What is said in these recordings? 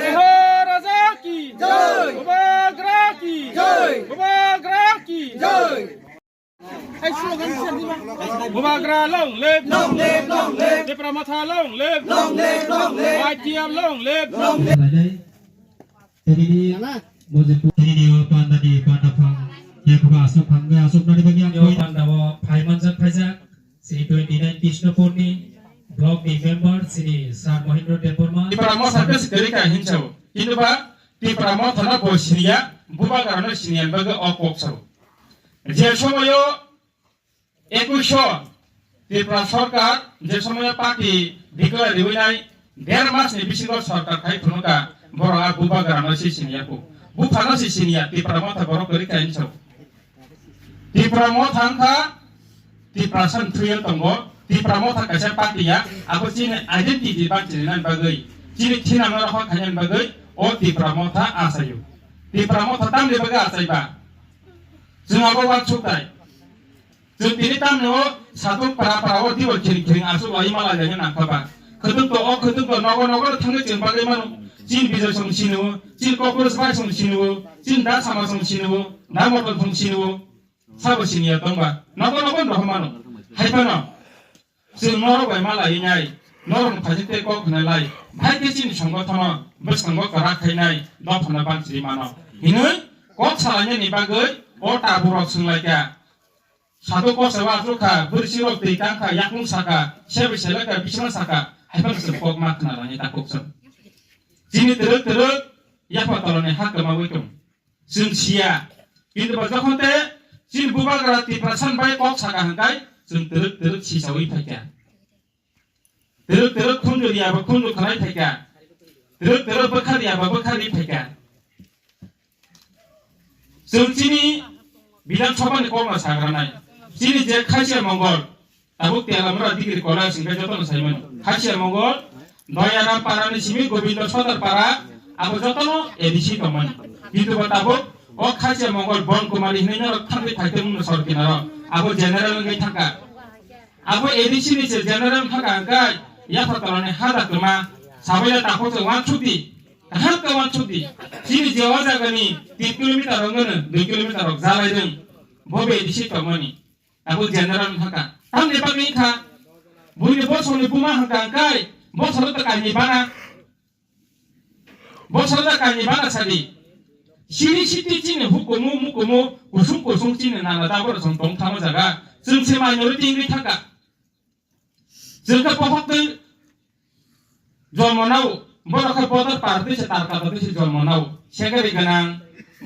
महाराजा की जय, उपग्रह की जय, उपग्रह की जय। उपग्रह long live, Dipramatha long live, YTM long live. Jadi dia panda di panda pang ya kaba asap pang ya asap nari bagian yo panda wo Phaiman Jan Phaijak sini 29 Krishnapurni blog di member sini Sar Mahendra Deporma di Pramatha ke sekali kah hincau itu ba di Pramatha na bosinia buba karena sinian baga okok sau je somoyo ekusho di Prasarkar je somoyo parti declare diwinai dermas ni bisigor sarkar kai punuka borong buba karena sinian ku bukan si sinian di Pramatha borong kali kah hincau di Pramatha angka di Prasan Trial Tonggo di Pramatha kaisa parti ya aku cini identity bang cininan bagai cini cina merah kanyan bagai oh di Pramatha asayu di Pramatha tam di bagai asai ba jeng apa wak cukai jeng ini tam no satu para di wak kering asu wai malah jangan nangka ba ketung to nogo tangga jeng bagai manu cin bisa song sinu cin kokur sebai song sinu cin da sama song sinu da motor song sinu sabu sini ya tong ba nogo roh manu hai pano जों नरक बाय मा लायनाय नरक फाजिते को खनालाय भाइ केसिन संगठन बसंग कराखैनाय दफना बांसि मानो हिनै कत सालायने नि बागै अ ताबुरक सोंलायका सादु कसवा जुखा बुरसिरक दैकांखा याकुं साका सेबसेलका बिसमा साका हाइफान सपक मा खनालाय ताकुकसं जिनि तरक याफा तलने हाकमा वैतुं जों सिया किन्तु बजखते जिन बुबाग्रा तिप्रासन बाय कक साका हंकाय जों तरक सिसावै फायका तरक खुंजुरियाबो खुंजु खानाय फायका तरक बोखारियाबो बोखारि फायका जों जिनि बिधान सभानि कर्म साग्रानाय जिनि जे खासिया मंगल आबो तेलामरा डिग्री कलेज सिंगाय जतन साइमोन खासिया मंगल दयाराम पारानि सिमि गोविंद सदर पारा आबो जतन एडिसि दमन किन्तु बताबो अ खासिया मंगल बन कुमारी हिनैनो थांबि फायतेमुन सरकिनार आबो जेनेरेल ngai थाका आबो एडिसि नि जेनेरेल थाका अंकाय या फतलाने हादा कमा साबैला ताखौ जों वान छुटी हाल का वान छुटी जिनि जेवा जागानि 3 किलोमिटार रंगनो 2 किलोमिटार रक जालायदों बबे एडिसि तमनि आबो जेनेरेल थाका थांने बागै खा बुनि बसनि बुमा हांका अंकाय बसर त कानि बाना सादि सिरि सिति चिने हुकुमु मुकुमु गुसुं चिने नाना दाबर सं दं थामा जागा जोंसे माइनरिटी ngai थाका जोंखा पहकै जन्मनाव बरखा बदर पार्टी से तारकाता से जन्मनाव सेगारि गनां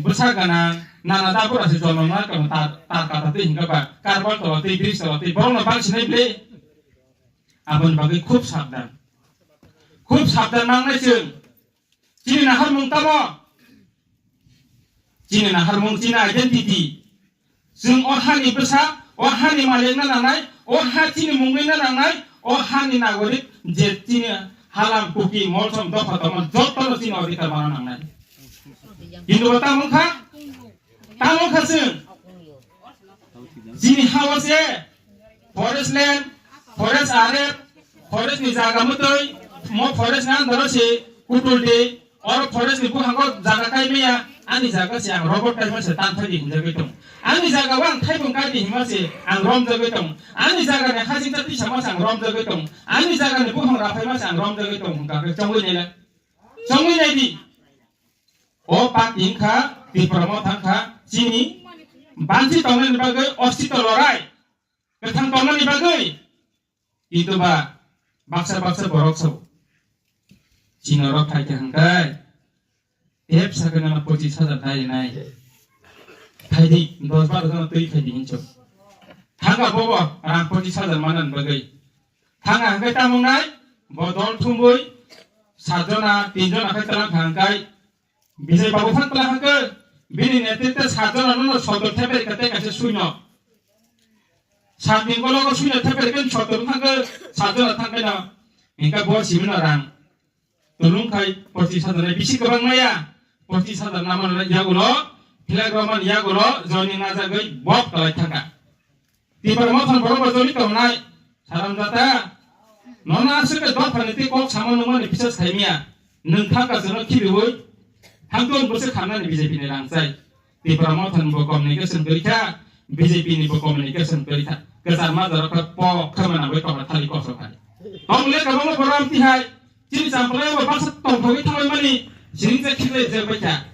बुसा गनां नाना दाबुरा से जन्मना कम तारकाता ते हिंगाबा कार्बन तलते ब्रिज तलते बरन बांसिनै ब्ले आबन बागै खूब साबधान नांनाय जों जिनि नाहार मुंताबो जिनि नाहार मुं जिनि आइडेन्टिटी जों अहानि बुसा अहानि मालेना नानाय अहा जिनि मुंगैना नांनाय अहानि नागरिक जे जिनि हालाम कुकी मलसम दफा दमन जतन जिनि अधिकार बाना नांनाय किन्तु तामुखा जों जिनि हावसे forest land forest arap forest नि जागा मतै म फरेस्ट ना दरसे कुटुलदे और फरेस्ट नि बुहांगो जागा काइमेया आंनि जागा से आं रबट काइमासे तानथादि हिंजागै दं आंनि जागा वां थाइबं कादि हिमासे आं रमजगै दं आंनि जागा ने हाजिंता तिसामासे आं रमजगै दं आंनि जागा ने बुहां राफाइमासे आं रमजगै दं हुंकाखै चंगैनाय दि ओ पाकिंखा तिप्रम थांखा जिनि बांसि तंनायनि बागै अस्तित्व लराय गोथां तंनायनि बागै किन्तु बा बाक्सा बरक सब चिनरक थाइके हांगाय एप सागना 25,000 नायनाय थाइदि 10-12 जन तै थाइदि हिंचो थांगा बबो रां 25,000 मानन बागै थांगा हांगाय तामुंनाय बदल थुंबुय 7 जना 3 जना खाय तलां हांगाय बिजय बाबु फान तलां हांगो बिनि नेतृत्व 7 जना नो सदर थेबे कते कासे सुइनो 7 दिन गलो सुइनो थेबे केन सदर थांगो 7 जना थांगै ना इनका बो सिमिना रां तुलुंखाय 25,000 बिसि गोबां नाया 25,000 नामान यागुलो फिलाग्रामान यागुलो जनि नाजागै बब तलाय थांगा तिबर मथन बरोबर जनि तंनाय साराम जाता नना आसके दफानि ते कक सामन नमनि फिसा साइमिया nengkha ka jono khiriwoi hangton bose khamnani BJP ni rangchai ti promotion bo communication berita BJP ni bo communication berita kesarma daraka po khamana bai ka thali ko so khai ong le ka mo program ti hai chini sample bo bangsa tong thoi thoi mani sing je khile je bacha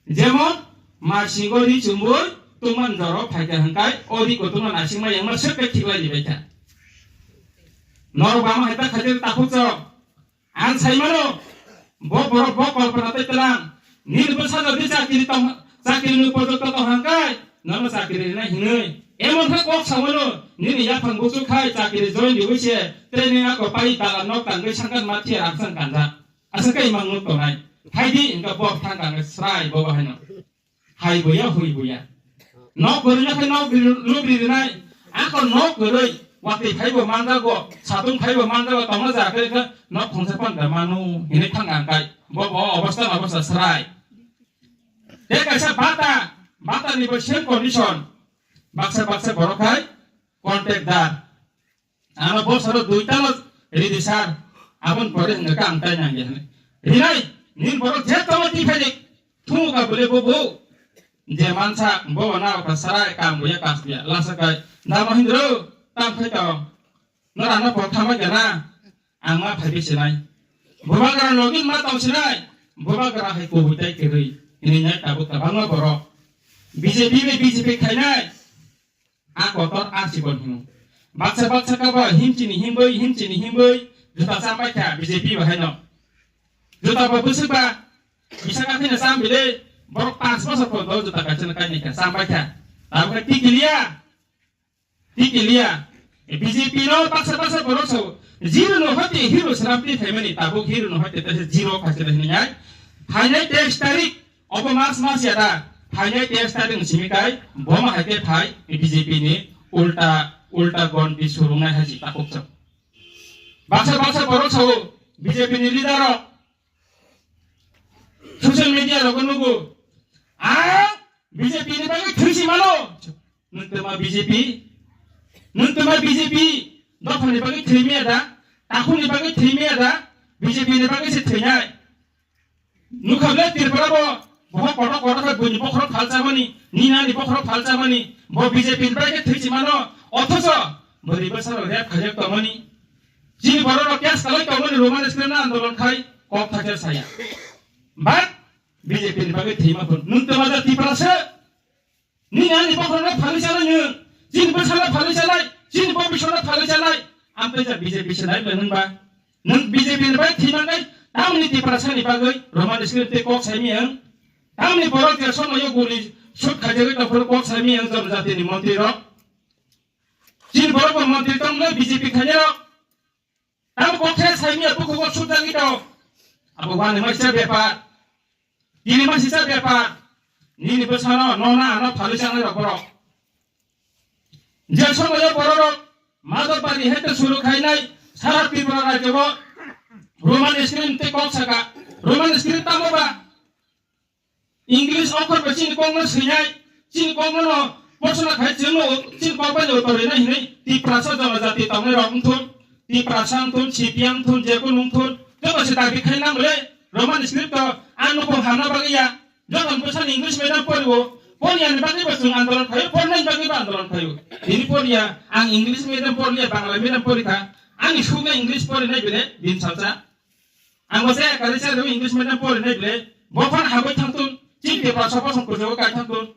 jemon ma singori chumboi tuman doro phaika hangkai odi ko tuman asingma yangma sepe khilai di bacha Norbama heta khadir takut so an saimano bo borok bo kalpana te telang nil besar di sakiri tong sakiri nu podok to hangkai nama sakiri na hingai emon kha kok samano nini ya phang busu khai sakiri join di wise training ako pai tala nok tan gai sangkan mati raksan kanza asakai mangnuk to nai haidi inga bo thang kang srai bo bahano hai boya hui boya nok gornya khai nok lubri nai ako nok goroi waktu kaibo mandago satung kaibo mandago tongna jakai ka nok khongsa pan da manu ini thang angkai bo obasta serai de kaisa bata ni bo same condition baksa borokai contact dar ana bo saro duita lo ridisar abon pore ngaka angkai nang ya rinai nin borok je to ti phalik thu ka bole bo je mansa bo na ka sarai kam buya kasbiya lasakai na mahindro tam khai to nó là nó phổ tham cái na ang ma phải biết này bố ba cái login ma tao sinai bố ba cái hay cố tay cái gì ini nhảy ta bút ta bang ma boro BJP khai này a có tốt a chỉ còn hiu baksa ka ba him chini himboi juta sampai ka BJP ba hay no juta ba busuk ba bisa ka thina sam bile borok pas pasar ko do juta ka chen ka ni ka sampai ka ta ka tikilia BJP no paksa borok so zero no hote hero seramti family tabuk hero no hote tase zero khasir hinyai hainai 23 tarik opo mas ya da hainai 23 tarik simikai boma hake phai BJP ni ulta gon di surungai haji takuk so paksa borok so BJP ni leader social media logo nugu BJP ni bagi krisi malo nuntema BJP dokter ni bagi terima ada, aku ni bagi terima ada, BJP ni bagi seterima. Nukablet tirpala boh kotak kan bunyi bokrok falsa mani, nina ni bokrok falsa mani, boh BJP ni bagi terima no, otoso beri besar rep kajak tomani. Jini borok kias kalau tomani Roman Iskrena andolon kai kok tajar saya. Bat BJP ni bagi terima pun, nuntema ada tiprase, nina ni bokrok falsa nyu. Jin bersama paling jalai, jin bom bersama paling jalai. Ampai jadi BJP senai lenan ba. Nung BJP ni baik timan kai. Tam ni perasaan ni bagai. Roman Iskrena kok sami yang. Tam ni borok dia semua yo guli. Shot kajian kita borok kok sami yang jam jati ni menteri rok. Jin borok menteri tam le BJP kanya rok. Tam kok sami aku kok shot lagi tau. Abu wani masih bepa. Ini masih bepa. Ni bersama nona anak paling jalai borok. जे समय borok madopani hete suru khainai sara tripura rajyo roman screen te kok saka roman screen tamo ba english okor ba chin kong no sinai chin kong no posna khai chino chin kong ba no tore na hinai ti prasa jama jati tamne rong thun ti prasang thun chipiam thun je ko nung thun to ba se ta bi khaina mole roman screen to anu ko hana ba ya jangan pesan english medium poriwo Ponia ni bagi basung andolan kayu, Ponia bagi andolan kayu. Ini Ponia, ang English medium Ponia, Bangla medium Ponia, ang isuga English Ponia ni bile, bin salsa. Ang saya kali saya dulu English medium Ponia ni bile, bofan habai tangtun, cik dia pasal pasal kerja kai tangtun.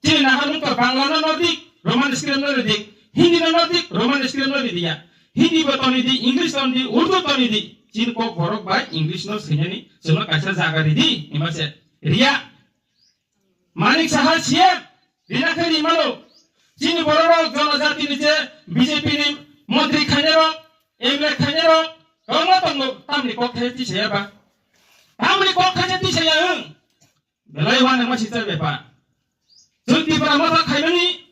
Cik nak hanum ter Bangla no Nordic, Roman Screen no Nordic, Hindi no Nordic, Roman Screen no dia. Hindi betul di, English betul di, Urdu betul di. Cik kok borok baik English no sehingga ni, semua kasar jaga di, ini macam Ria. Manik sahal siap, dina kali malu. Cini borok jono jati ni je BJP ni menteri khanyero, MLA khanyero, kau nggak tunggu tam ni kok hati saya ba? Tam ni kok hati saya eng. Belai wana masih terbepa. Junti pramata khayani.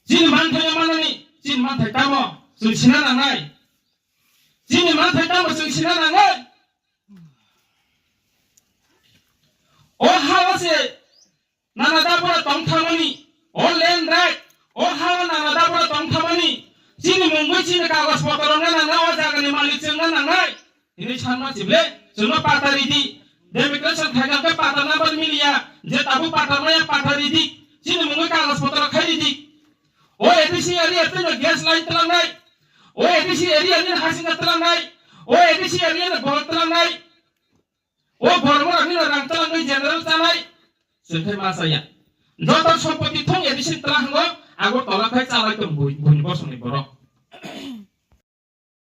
Cini mantai mana ni? Cini mantai tamo, sunsina nangai. Cini mantai tamo sunsina nangai. Oh hawa se nana dapura tong thamani oh land right oh hawa nana dapura tong thamani sini mungkin sini kawas potoron nana nawa jaga ni malik cengna nangai ini sama cible cuma patari di demikresan khagang ke patana bermilia je tabu patamanya patari di sini mungkin kalas potong khari di oh edisi area itu gas lain terang naik oh edisi area ini hasilnya terang naik oh edisi area ini bol terang naik oh bol-bol ini orang terang naik general terang naik sekai masanya jodoh sompoti thong edisi terang naik aku tolak kai calai ke bunyi bos nih borok